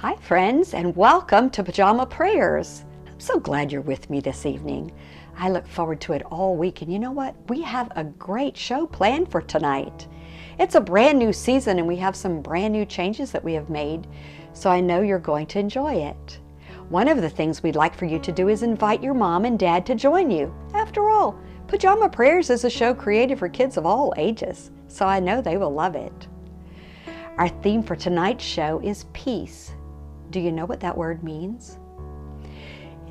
Hi friends, and welcome to Pajama Prayers. I'm so glad you're with me this evening. I look forward to it all week, and you know what? We have a great show planned for tonight. It's a brand new season and we have some brand new changes that we have made, so I know you're going to enjoy it. One of the things we'd like for you to do is invite your mom and dad to join you. After all, Pajama Prayers is a show created for kids of all ages, so I know they will love it. Our theme for tonight's show is peace. Do you know what that word means?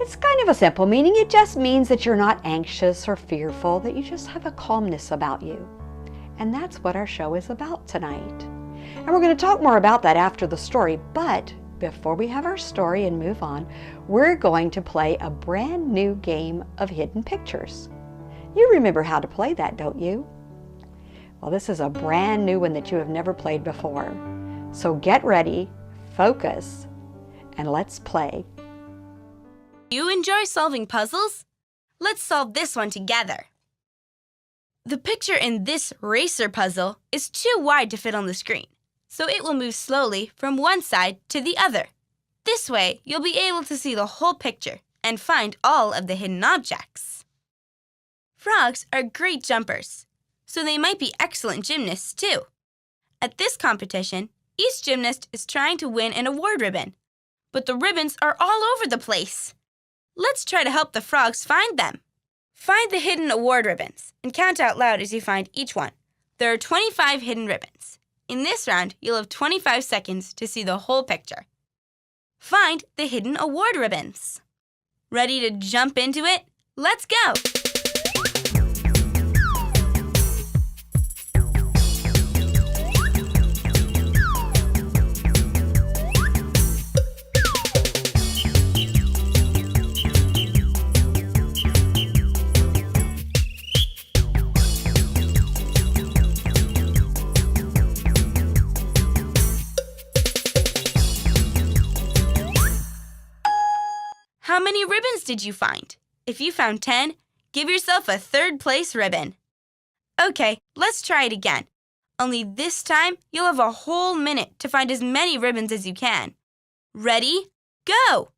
It's kind of a simple meaning. It just means that you're not anxious or fearful, that you just have a calmness about you. And that's what our show is about tonight. And we're going to talk more about that after the story, but before we have our story and move on, we're going to play a brand new game of hidden pictures. You remember how to play that, don't you? Well, this is a brand new one that you have never played before. So get ready, focus, and let's play. You enjoy solving puzzles? Let's solve this one together. The picture in this racer puzzle is too wide to fit on the screen, so it will move slowly from one side to the other. This way, you'll be able to see the whole picture and find all of the hidden objects. Frogs are great jumpers, so they might be excellent gymnasts too. At this competition, each gymnast is trying to win an award ribbon, but the ribbons are all over the place. Let's try to help the frogs find them. Find the hidden award ribbons and count out loud as you find each one. There are 25 hidden ribbons. In this round, you'll have 25 seconds to see the whole picture. Find the hidden award ribbons. Ready to jump into it? Let's go! How many ribbons did you find? If you found 10, give yourself a third place ribbon. Okay, let's try it again. Only this time, you'll have a whole minute to find as many ribbons as you can. Ready? Go!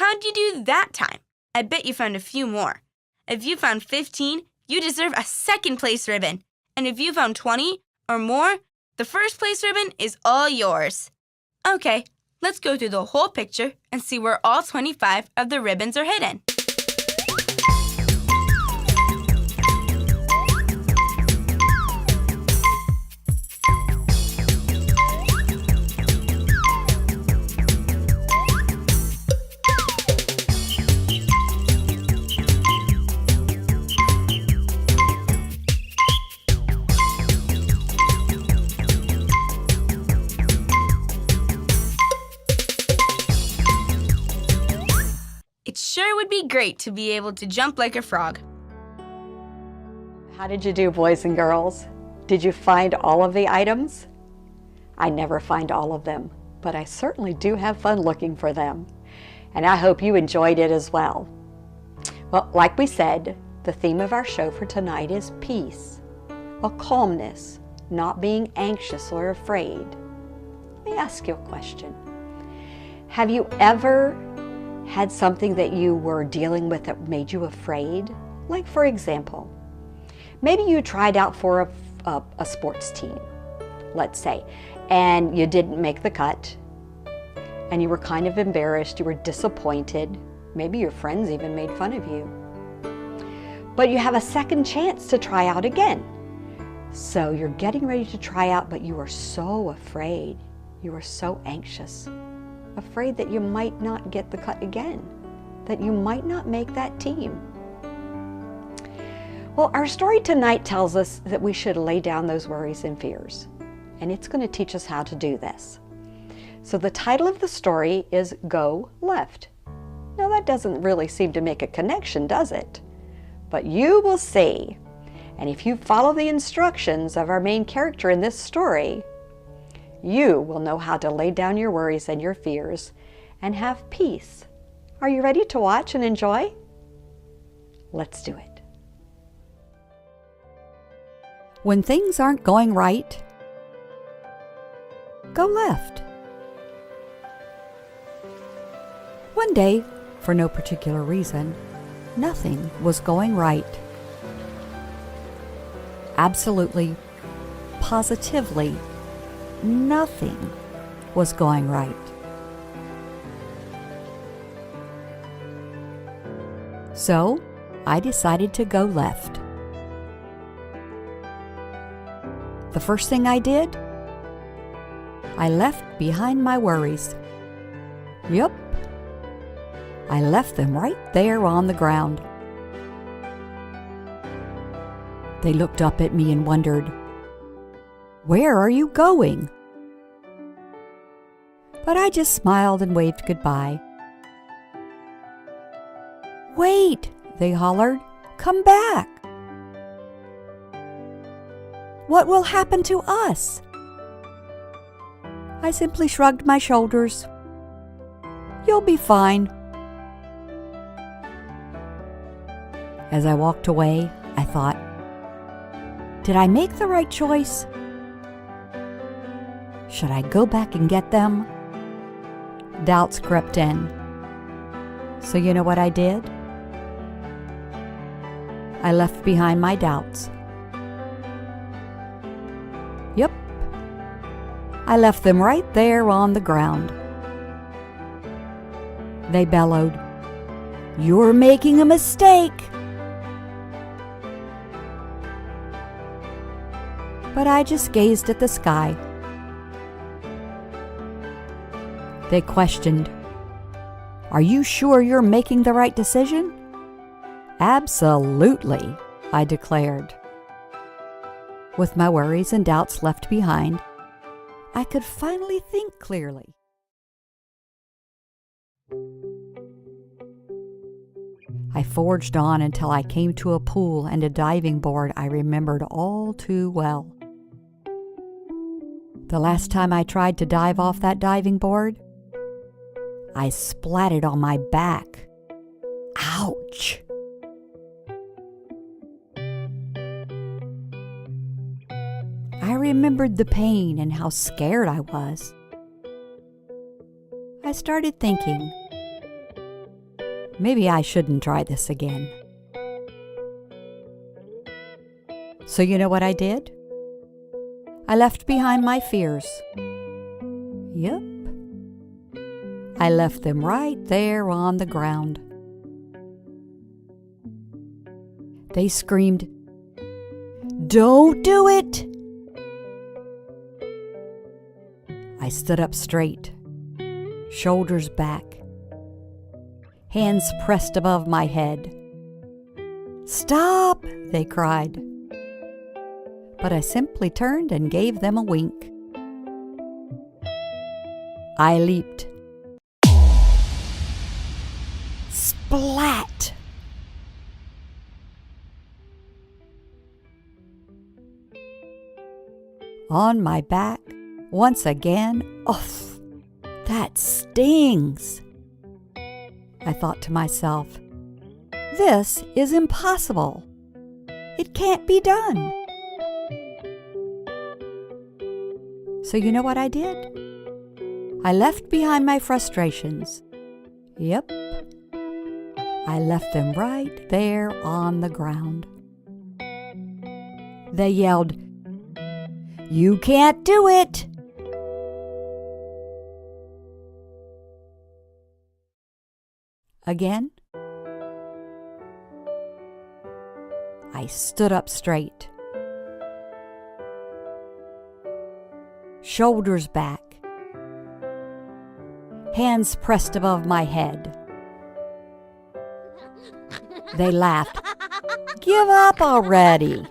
How'd you do that time? I bet you found a few more. If you found 15, you deserve a second place ribbon. And if you found 20 or more, the first place ribbon is all yours. Okay, let's go through the whole picture and see where all 25 of the ribbons are hidden. be great to be able to jump like a frog. How did you do, boys and girls? Did you find all of the items? I never find all of them, but I certainly do have fun looking for them. And I hope you enjoyed it as well. Well, like we said, the theme of our show for tonight is peace, a calmness, not being anxious or afraid. Let me ask you a question. Have you ever had something that you were dealing with that made you afraid? Like, for example, maybe you tried out for a sports team, let's say, and you didn't make the cut, and you were kind of embarrassed, you were disappointed, maybe your friends even made fun of you. But you have a second chance to try out again. So you're getting ready to try out, but you are so afraid, you are so anxious, afraid that you might not get the cut again, that you might not make that team. Well, our story tonight tells us that we should lay down those worries and fears, and it's going to teach us how to do this. So the title of the story is Go Left. Now that doesn't really seem to make a connection, does it? But you will see. And if you follow the instructions of our main character in this story, you will know how to lay down your worries and your fears and have peace. Are you ready to watch and enjoy? Let's do it. When things aren't going right, go left. One day, for no particular reason, nothing was going right. Absolutely, positively, nothing was going right. So, I decided to go left. The first thing I did, I left behind my worries. Yup, I left them right there on the ground. They looked up at me and wondered, "Where are you going?" But I just smiled and waved goodbye. "Wait," they hollered, "come back. What will happen to us?" I simply shrugged my shoulders. "You'll be fine." As I walked away, I thought, did I make the right choice? Should I go back and get them? Doubts crept in. So you know what I did? I left behind my doubts. Yep, I left them right there on the ground. They bellowed, "You're making a mistake." But I just gazed at the sky. They questioned, "Are you sure you're making the right decision?" "Absolutely," I declared. With my worries and doubts left behind, I could finally think clearly. I forged on until I came to a pool and a diving board I remembered all too well. The last time I tried to dive off that diving board, I splatted on my back. Ouch! I remembered the pain and how scared I was. I started thinking, maybe I shouldn't try this again. So you know what I did? I left behind my fears. Yep. I left them right there on the ground. They screamed, "Don't do it!" I stood up straight, shoulders back, hands pressed above my head. "Stop!" they cried. But I simply turned and gave them a wink. I leaped. Splat! On my back, once again. Oof! That stings! I thought to myself, this is impossible. It can't be done. So you know what I did? I left behind my frustrations. Yep. I left them right there on the ground. They yelled, "You can't do it!" Again, I stood up straight, shoulders back, hands pressed above my head. They laughed. "Give up already."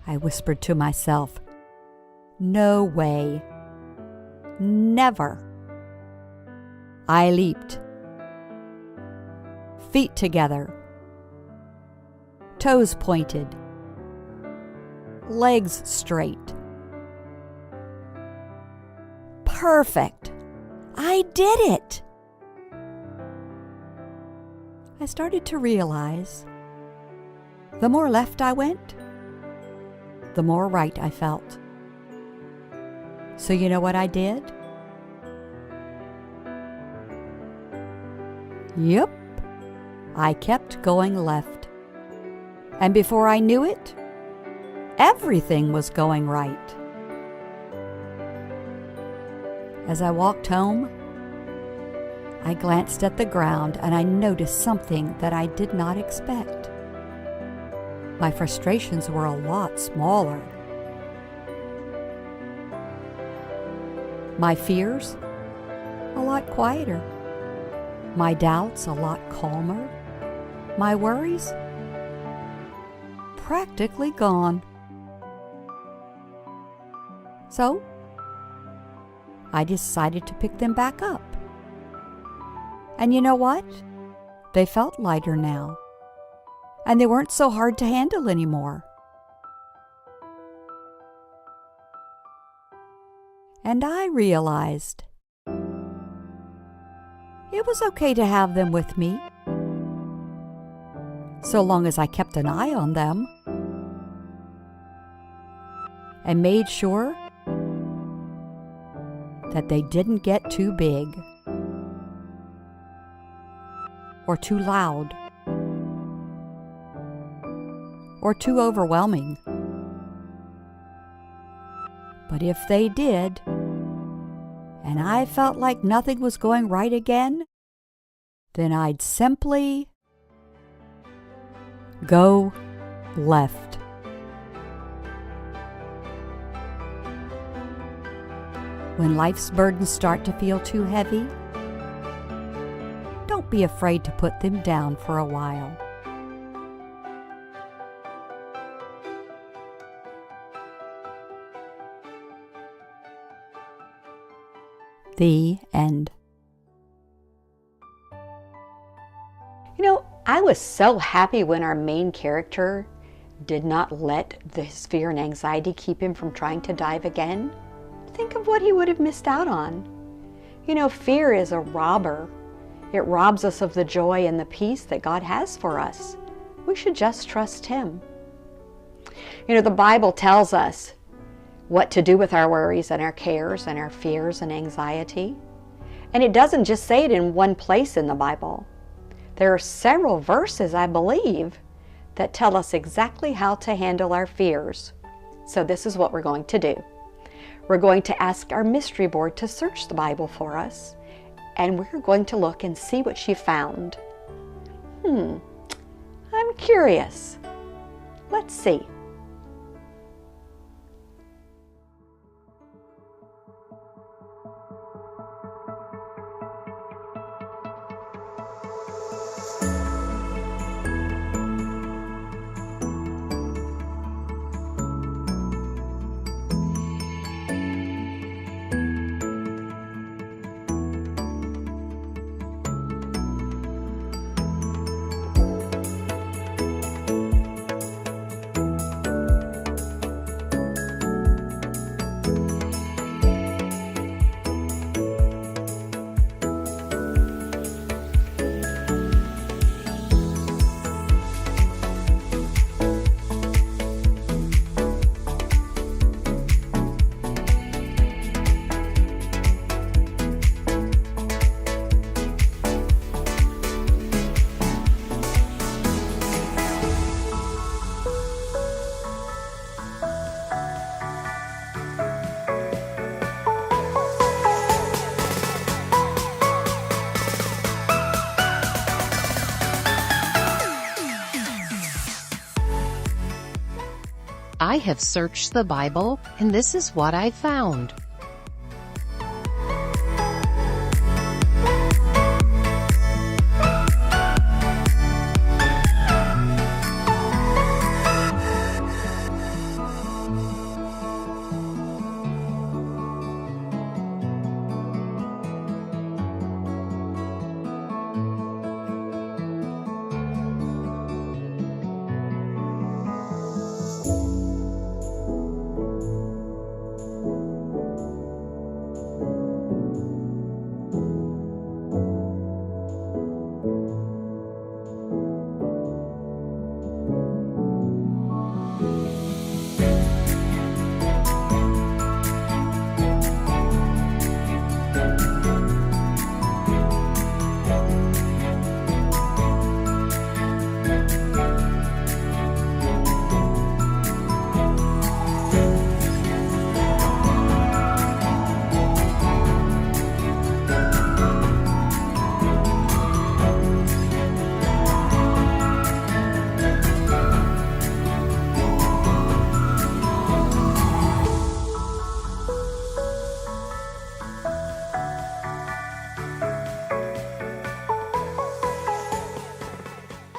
I whispered to myself, "No way. Never." I leaped. Feet together. Toes pointed. Legs straight. Perfect. I did it. I started to realize the more left I went, the more right I felt. So you know what I did? Yep, I kept going left. And before I knew it, everything was going right. As I walked home, I glanced at the ground and I noticed something that I did not expect. My frustrations were a lot smaller. My fears, a lot quieter. My doubts, a lot calmer. My worries, practically gone. So, I decided to pick them back up. And you know what? They felt lighter now. And they weren't so hard to handle anymore. And I realized it was okay to have them with me, so long as I kept an eye on them and made sure that they didn't get too big or too loud or too overwhelming. But if they did, and I felt like nothing was going right again, then I'd simply go left. When life's burdens start to feel too heavy, don't be afraid to put them down for a while. The end. You know, I was so happy when our main character did not let his fear and anxiety keep him from trying to dive again. Think of what he would have missed out on. You know, fear is a robber. It robs us of the joy and the peace that God has for us. We should just trust Him. You know, the Bible tells us what to do with our worries and our cares and our fears and anxiety. And it doesn't just say it in one place in the Bible. There are several verses, I believe, that tell us exactly how to handle our fears. So this is what we're going to do. We're going to ask our mystery board to search the Bible for us, and we're going to look and see what she found. I'm curious. Let's see. I have searched the Bible, and this is what I found.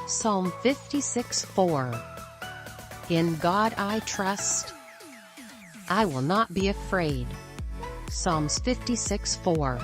Psalm 56:4. In God I trust. I will not be afraid. Psalms 56:4.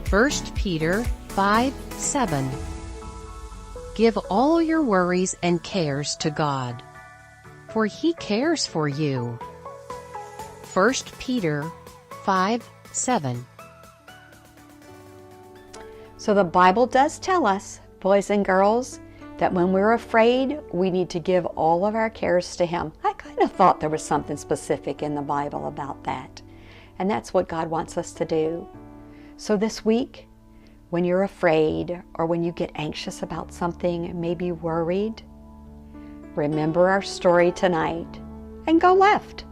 First Peter 5:7. Give all your worries and cares to God, for He cares for you. First Peter 5:7. So the Bible does tell us, boys and girls, that when we're afraid, we need to give all of our cares to Him. I kind of thought there was something specific in the Bible about that. And that's what God wants us to do. So this week, when you're afraid or when you get anxious about something, maybe worried, remember our story tonight and go left.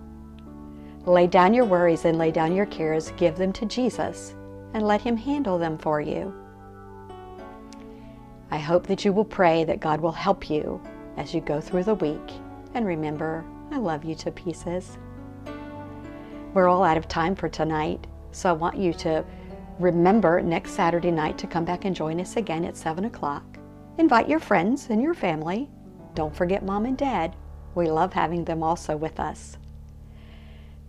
Lay down your worries and lay down your cares, give them to Jesus, and let Him handle them for you. I hope that you will pray that God will help you as you go through the week. And remember, I love you to pieces. We're all out of time for tonight, so I want you to remember next Saturday night to come back and join us again at 7 o'clock. Invite your friends and your family. Don't forget Mom and Dad. We love having them also with us.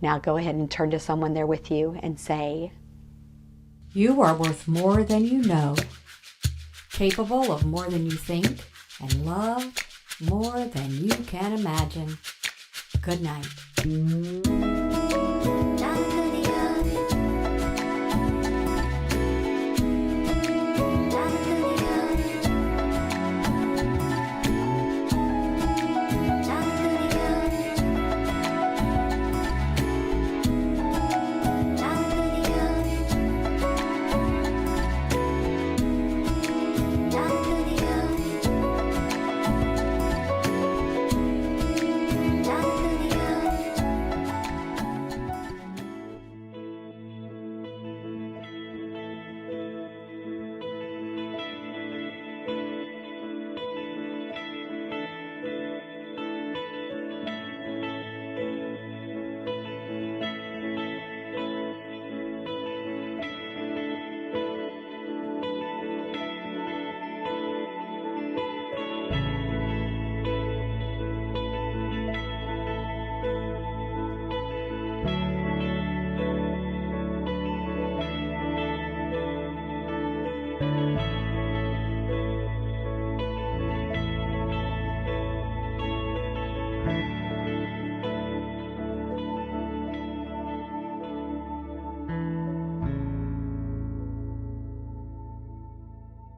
Now go ahead and turn to someone there with you and say, "You are worth more than you know, capable of more than you think, and loved more than you can imagine." Good night.